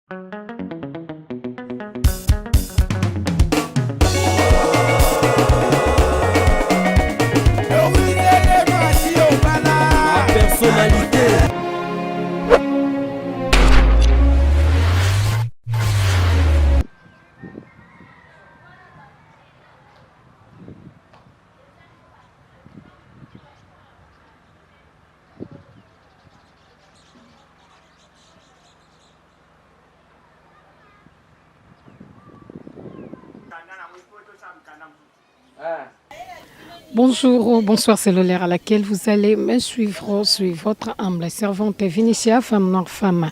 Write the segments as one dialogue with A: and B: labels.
A: Personnalité.
B: Bonjour, bonsoir, c'est l'heure à laquelle vous allez me suivre sur votre humble servante Vinicia, femme noire, femme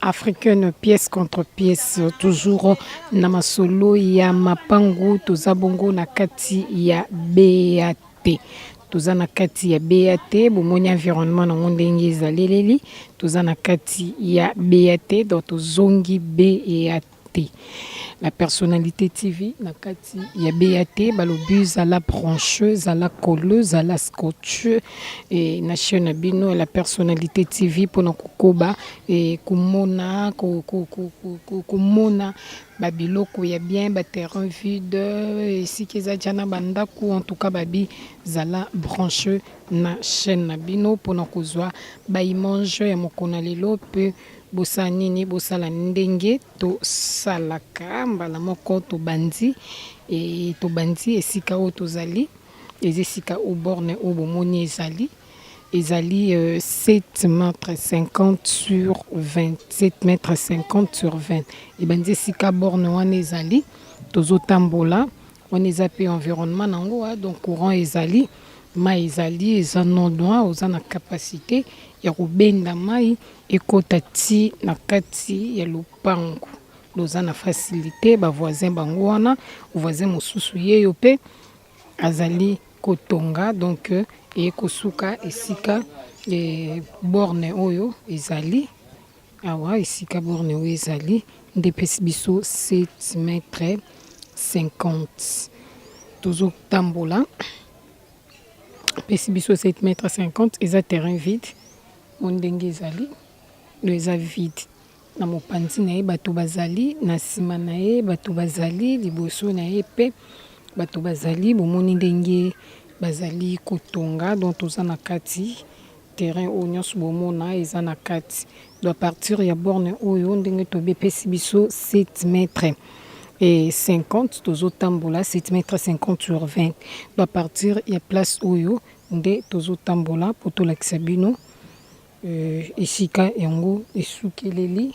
B: africaine, pièce contre pièce, toujours namasolo ya mapangu, tozabongo na kati ya BAT. Toza na kati ya BAT, bomoni environnement na ndenge ezaleleli, toza na kati ya BAT, donc tozongi BAT. La personnalité TV na kati ya BAT balobi zala brancheuse zala colleuse zala scotch et na chaîne bino la personnalité TV pona kokoba et kumona kumona babiloko ya bien ba terrain vide et si keza jana bandaku en tout cas babi zala brancheux na chaîne na bino pona kozwa ba image ya mokona lelo pe bosa nini bosala ndenge to salaka mbala moko to bandi esika o tozali esika o borne o bomoni ezali 7 mètres 50 sur 20 7 mètres 50 sur 20 et bandi esika borne wana ezali tozotambola wana eza pe environnement nango donc courant ezali mai ezali eza non droit oza na capacité ya kobenda mai ekota ti na kati ya lopango loza na facilité ba voisin bango wana voisin mosusu ye yo pe azali kotonga donc ekosuka esika borne oyo ezali awa esika borne oyo ezali ndepesi biso 7 mètres 50 tozo tambola pesi biso 7 mètres 50 eza terrain vide mondenge ezali lo eza vide na mopanzi na ye bato bazali na nsima na ye bato bazali liboso na ye pe bato bazali bomoni ndenge bazali kotonga donc toza na kati terrain oyo nyonso bomona eza na kati do a partir ya borne oyo ndenge tobepesi biso 7 mètres et 50 tozotambola 7 mètres 50 sur 20 do a partir ya place oyo nde tozotambola po tolakisa bino esika yango esukeleli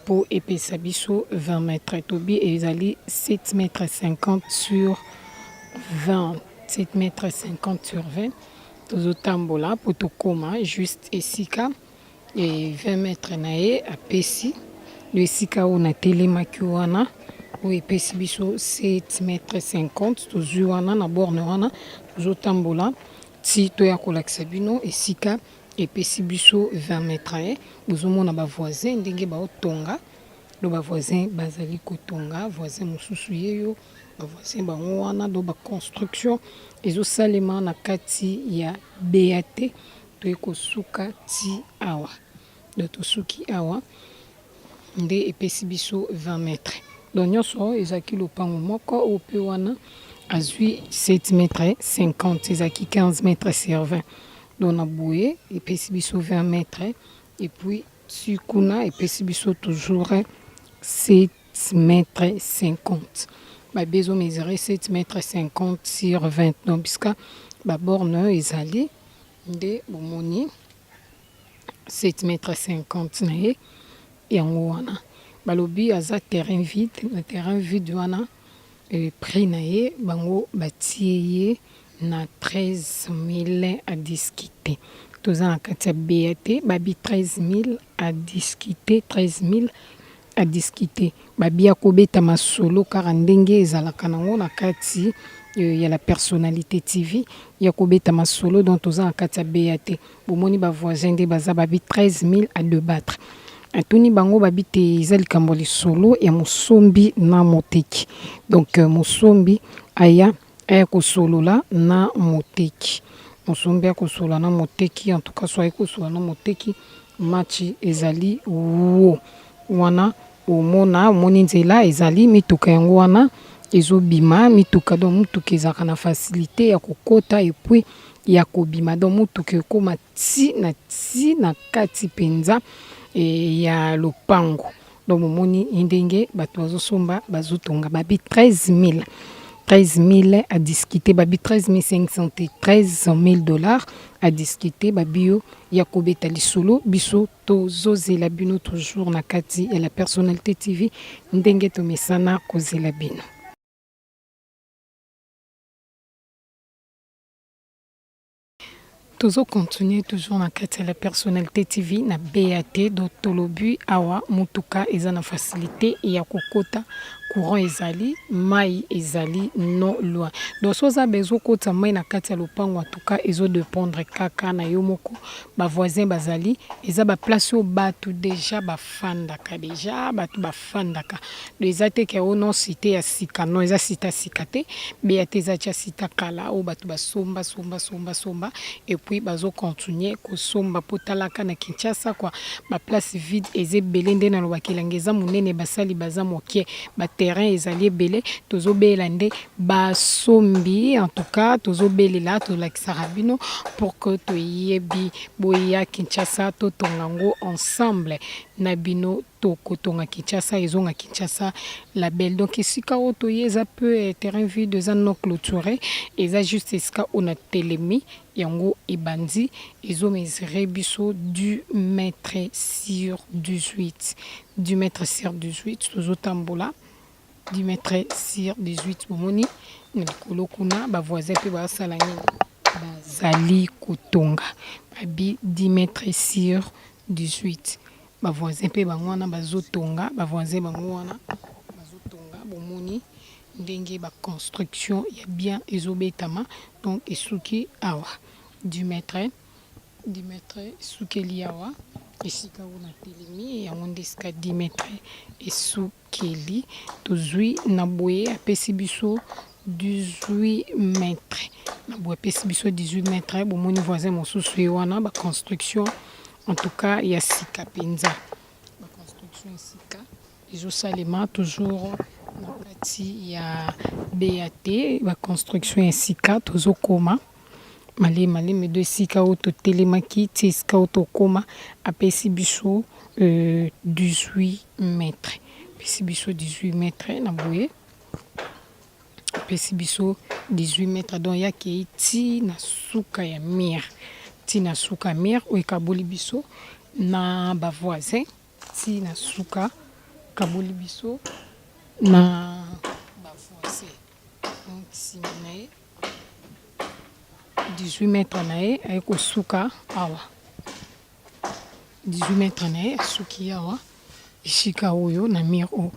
B: po epesa biso 20 mètres tobi ezali 7 mètres 50 sur 20 7 mètres 50 sur 20 tozotambola po tokoma juste esika et 20 mètres na ye apesi lo esika oyo na telemaki wana oyo epesi biso 7 mètres 50 tozwi wana na borne wana tozotambola ti toya kolakisa bino esika epesi biso 20 mètres bozomona bavoisin ndenge baotonga lo bavoisin bazali kotonga voisin mosusu yeyo bavoisin bango wana do baconstruction ezosalema na kati ya BAT toye kosuka ti awa do tosuki awa nde epesi biso 20 mètres donc nyonso ezaki lopango moko oyo pe wana azwi 7 mètres 50 ezaki 15 mètres sur 20 donc na boye epesi biso 20 mètres et puis sikuna epesi biso toujours 7 mètres 50 babezo mesurer 7 mètres 50 sur 20 donc puisque baborne ezali nde bomoni 7 mètres 50 na ye yango wana balobi aza terrain vide na terrain vide wana prix na ye bango batie ye na 13 000 à discuter toza na kati ya BAT babi 13 000 à discuter 13 000 à discuter babi ya kobeta masolo kaka ndenge ezalaka nango na kati ya la personnalité TV ya kobeta masolo donc toza na kati ya BAT bomoni bavoisin nde baza babi 13 000 à débattre atuni bango babi te eza likambo lisolo ya mosombi na moteki donc mosombi aya kosolola na moteki mosombi akosolola na moteki en tout cas so akosolola na moteki match ezali wo wana omona omoni nzela ezali mituka yango wana ezobima mituka donc mutuka ezalaka na facilité ya kokota epuis ya kobima donc mutuka ekoma ti na kati mpenza ya lopango donc omoni ndenge bato bazosomba bazotonga babi 13 000 à discuter, babi 13 500 et 13 000 dollars à discuter, babio yakobeta lisolo biso tozozela bino toujours na kati et la personnalité TV ndenge tomesana kozela bino. Toujours continuer toujours na kati ya la personnalité TV na BAT do tolobu awa mutuka eza na facilité ya kokota courant ezali mai ezali non loin donc soza bezo kota mai na kati ya lopango en tout cas ezo dépendre kaka na yo moko ba voisin bazali eza ba place o batu déjà bafandaka déjà batu bafandaka eza te ke ono cité ya sika non eza cité sika te BAT eza tia cité kala o batu basomba et puis bazo continuer kosomba potalaka na Kinshasa kwa ba place vide eze belende na lobakilanga eza munene basali baza mokie ba terrain ezali belé tozobela nde basombi en tout cas tozobelela tolakisaka bino pour que toyebi boya Kinshasa totongango ensemble na bino tokotonga Kinshasa ezonga Kinshasa la belle donc esika oto yeza peu terrain vide eza non clôturé eza juste esika on a telemi yango ebandi ezo mesurer biso du mètre sur 18 tozotambola du mètre sur 18 bomoni likolo kuna ba voisin pe basala nini bazali kotonga babi 10 mètres sur 18 ba voisin pe bango wana bazotonga ba voisin bango wana bazotonga bomoni ndenge ba construction ya bien ezobetama donc esuki awa 10 mètres sukeli awa esika ona telemi yango ndeska 10 mètres esukeli tozwi na boye apesi biso 18 mètres na boye apesi biso 18 mètres bomoni voisin mosusu ye wana ba construction en tout cas ya sika penza ba construction ya sika ezosalema toujours na kati ya BAT ba construction ya sika tozokoma malema de sika oto telemaki ti sika oto koma apesi biso 18 mètres apesi biso 18 mètres na boye apesi biso 18 mètres donc yake ti na suka ya mire ti na suka mire oyo ekaboli biso na ba voisin ti na suka kaboli biso na ba voisin donc nsima na ye 18 mètres na ye ayeko suka awa 18 mètres na ye asuki awa esika oyo na mire oyo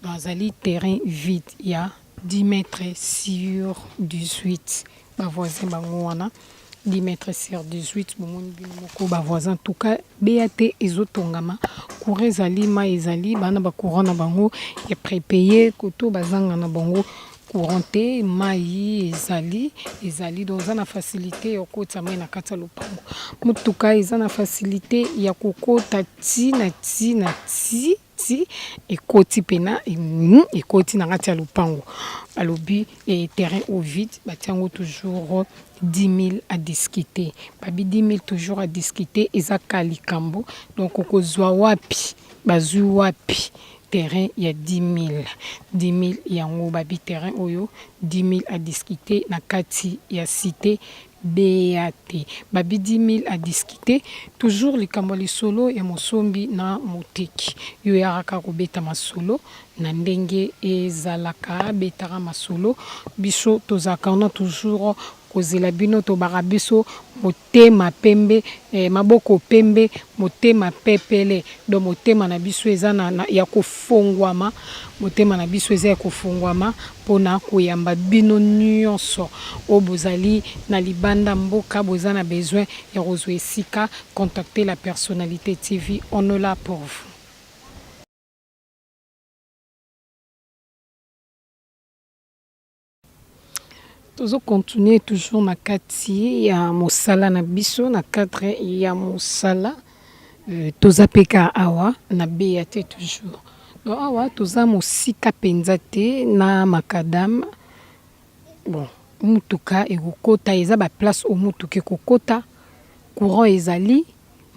B: bazali terrain vide ya 10 mètres sur 18 ba voisin bango wana 10 mètres sur 18 bomoni bino moko ba voisin en tout cas BAT ezotongama courant ezali ma ezali bana ba courant na bango ya prépayé koto bazanga na bango courant te mai ezali donc eza na facilité ya kokota mai na kati ya lopango mutuka eza na facilité ya kokota ti ekoti pena ekoti na kati ya lopango balobi terrain au vide batiango toujours 10 000 à discuter babi 10 000 toujours à discuter eza kalikambo donc okozwa wapi bazwi wapi terrain ya 10 000 yango babi terrain oyo 10 000 à discuter na kati ya cité BAT babi 10 000 à discuter toujours likambo lisolo ya mosombi na moteki yo yaraka kobeta masolo na ndenge ezalaka betaka masolo biso tozaka ona toujours kozela bino tobaka biso motema pembe maboko pembe motema pepele do motema na biso eza na ya kofongwama motema na biso eza ya kofongwama mpona koyamba bino nyonso o bozali na libanda mboka boza na besoin ya kozwa esika contacter la personnalité TV on est là pour vous. Tozo continuer toujours na kati ya mosala na biso na cadre ya mosala toza peka awa na beya te toujours. Donc awa toza mosika penza te na makadam. Bon, mutuka ekokota eza ba place au mutuka ekokota, courant ezali,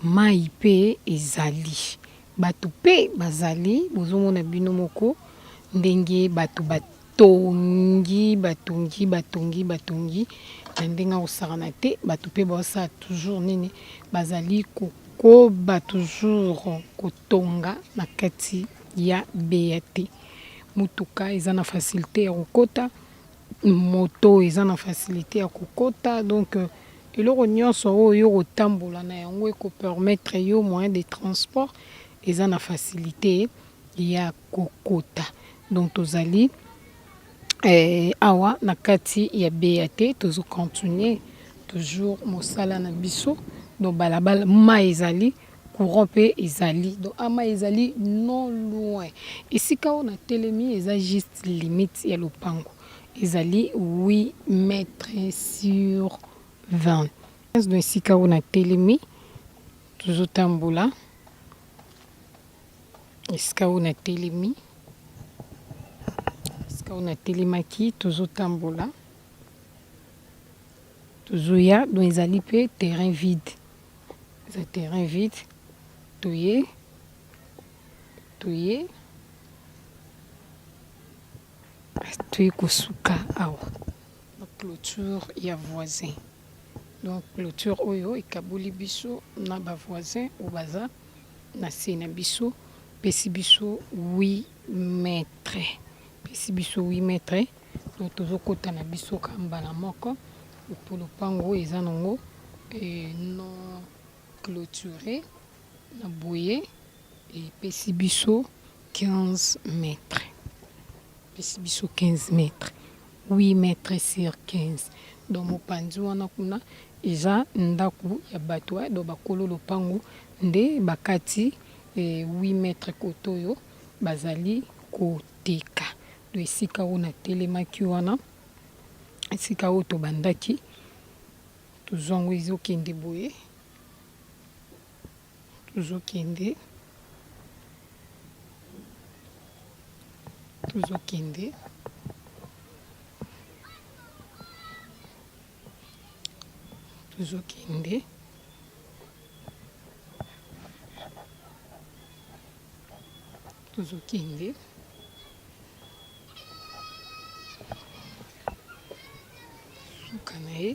B: mai pe ezali. Batu pe bazali, bozomona bino moko ndenge batu batongi na ndenge osakana te, batu pe baosala toujours nini bazali kokoba toujours kotonga na kati ya beya te. Mutuka eza na facilité ya kokota, moto eza na facilité ya kokota, donc eloko nyonso oyo kotambola na yango ekopermettre yo moyen de transport eza na facilité ya kokota. Donc tozali awa na kati ya beya te, tozo continuer toujours mosala na biso. Donc balabala mai ezali, courant pe ezali, donc ama ezali non loin. Esika o na telemi eza juste limite ya lopango, ezali 8 mètres sur 20. Donc esika o na telemi tozo tambola, esika o na telemi, esika o na telemaki tozo tambola, tozo ya. Donc ezali pe terrain vide, c'est terrain vide. Toye kosuka awa na clôture ya voisin. Donc clôture oyo ekaboli biso na ba voisin o baza na se na biso, pesi biso 8 mètres, pesi biso 8 mètres. Donc tozokota na biso kambala moko pour lopango eza nango non clôturé na boye, et pesi biso 15 mètres, pesi biso 15 mètres, 8 mètres sur 15. Donc mopanzi wana kuna eza ndaku ya bato, donc bakolo lopango nde bakati 8 mètres kotoyo bazali koteka. Donc esika o na telemaki wana, esika o to bandaki tozongo ezokende boye, tozokende sukane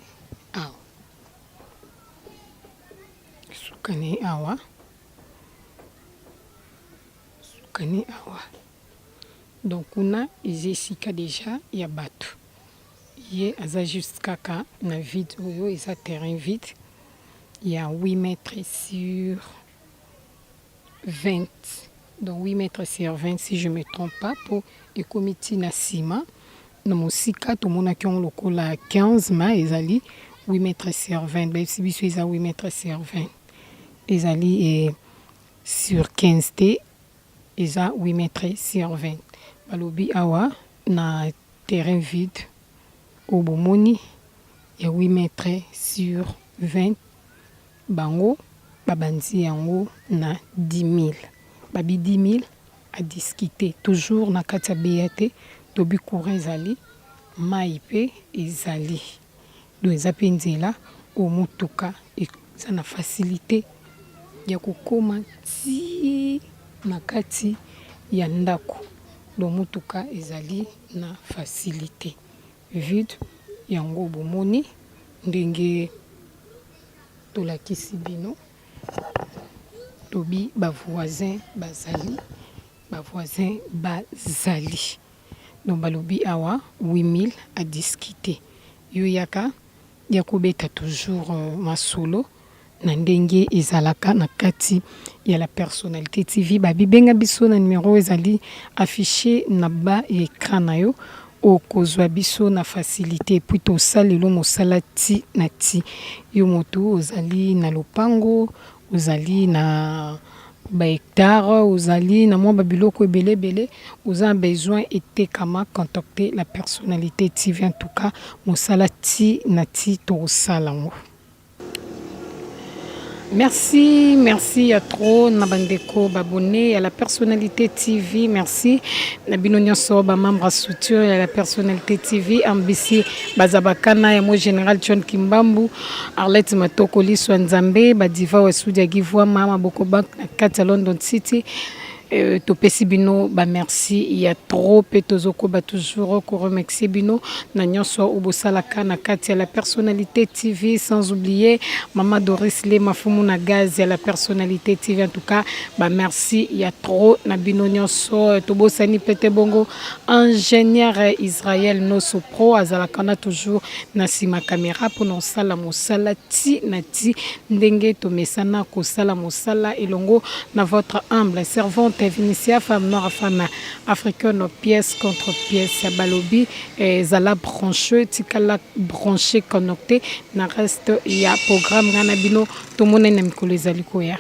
B: awa, sukane awa. Donc kuna ezesika deja ya bato, ye aza juste kaka na vide oyo eza terrain vide ya 8 mètres sur 20. Donc 8 mètres sur 20 si je me trompe pas, pour ekomiti na sima na mosika tomonaki yango lokola 15, ma ezali 8 mètres sur 20. Basi biso eza 8 mètres sur 20, ezali sur 15 te, eza 8 mètres sur 20. Balobi awa na terrain vide au bomoni ya 8 mètres sur 20, bango babandi yango na 10 000. Babi 10 000 à discuter toujours na kati ya beya te, tobi courant ezali, mai pe ezali. Donc eza pe nzela o mutuka eza na facilité ya kokoma ti na kati ya ndako. Donc mutuka ezali na facilité vide yango bomoni ndenge tolakisi bino. Tobi ba voisin bazali, ba voisin bazali. Donc balobi awa 8000 à discuter. Yo yaka ya kobeta toujours masolo na ndenge ezalaka na kati ya la personnalité TV. Babi benga biso na numéro ezali affiché na bas écran na yo, okozwa biso na facilité. Puis to salelo mosala ti na ti yo moto ozali na lopango, ozali na ba hectare, ozali na mwa babiloko ebele, oza besoin etekama, contacter la personnalité TV. En tout cas mosala ti na ti to salango. Merci, merci à trop Nabandeko Babone, à la personnalité TV, merci. Nabinonyo Soba, membre soutien à la personnalité TV, Ambisi Bazabakana, et moi général John Kimbambu, Arlette Matokoli Swanzambe, Badiva Wasudia Givwa, Mama Bokobank, Kata London City. Topesi bino ba merci il y a trop et tozoko ba toujours ko remercier bino na nyonso obosalaka na kati ya la personnalité TV sans oublier Mama Doris Le Mafumu na gaz ya la personnalité TV en tout cas ba merci il y a trop na bino nyonso tobosani pete bongo ingénieur Israël Noso Pro azalaka na toujours na sima caméra pour non sala mosala ti na ti ndenge to mesana ko sala mosala elongo na votre humble servante Vinicia femme noire femme africaine pièce contre pièce balobi et zala branché tikala branché connecté na reste il y a programme ngana bino to monene mkolo ezali koya